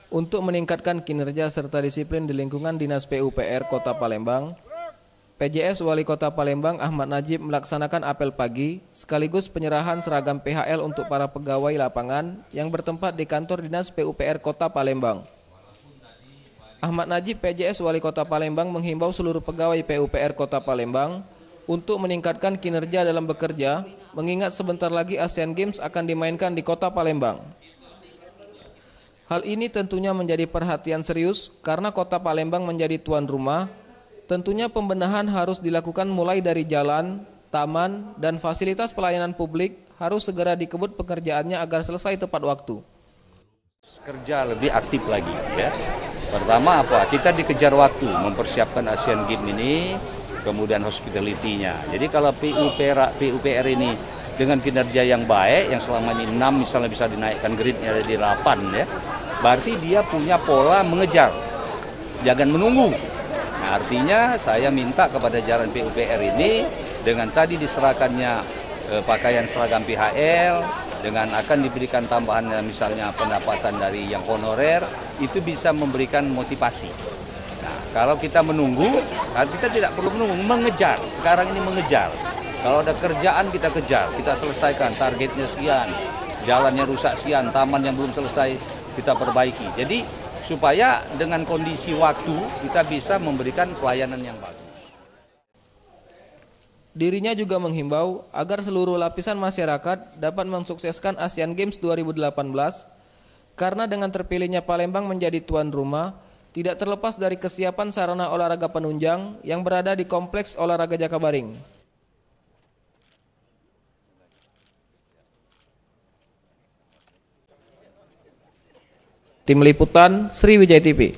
Untuk meningkatkan kinerja serta disiplin di lingkungan Dinas PUPR Kota Palembang, PJS Wali Kota Palembang Ahmad Najib melaksanakan apel pagi sekaligus penyerahan seragam PHL untuk para pegawai lapangan yang bertempat di kantor Dinas PUPR Kota Palembang. Ahmad Najib PJS Wali Kota Palembang menghimbau seluruh pegawai PUPR Kota Palembang untuk meningkatkan kinerja dalam bekerja, mengingat sebentar lagi Asian Games akan dimainkan di Kota Palembang. Hal ini tentunya menjadi perhatian serius karena Kota Palembang menjadi tuan rumah. Tentunya pembenahan harus dilakukan mulai dari jalan, taman, dan fasilitas pelayanan publik harus segera dikebut pekerjaannya agar selesai tepat waktu. Kerja lebih aktif lagi ya. Pertama apa? Kita dikejar waktu mempersiapkan Asian Games ini, kemudian hospitality-nya. Jadi kalau PUPR ini dengan kinerja yang baik, yang selama ini 6 misalnya bisa dinaikkan grade-nya di 8 ya, berarti dia punya pola mengejar, jangan menunggu. Nah, artinya saya minta kepada jajaran PUPR ini dengan tadi diserahkannya pakaian seragam PHL, dengan akan diberikan tambahan misalnya pendapatan dari yang honorer, itu bisa memberikan motivasi. Nah, kalau kita menunggu, kita tidak perlu menunggu, mengejar. Sekarang ini mengejar. Kalau ada kerjaan kita kejar, kita selesaikan targetnya sekian, jalannya rusak sekian, taman yang belum selesai kita perbaiki. Jadi supaya dengan kondisi waktu kita bisa memberikan pelayanan yang bagus. Dirinya juga menghimbau agar seluruh lapisan masyarakat dapat mensukseskan Asian Games 2018 karena dengan terpilihnya Palembang menjadi tuan rumah, tidak terlepas dari kesiapan sarana olahraga penunjang yang berada di Kompleks Olahraga Jakabaring. Tim Liputan Sriwijaya TV.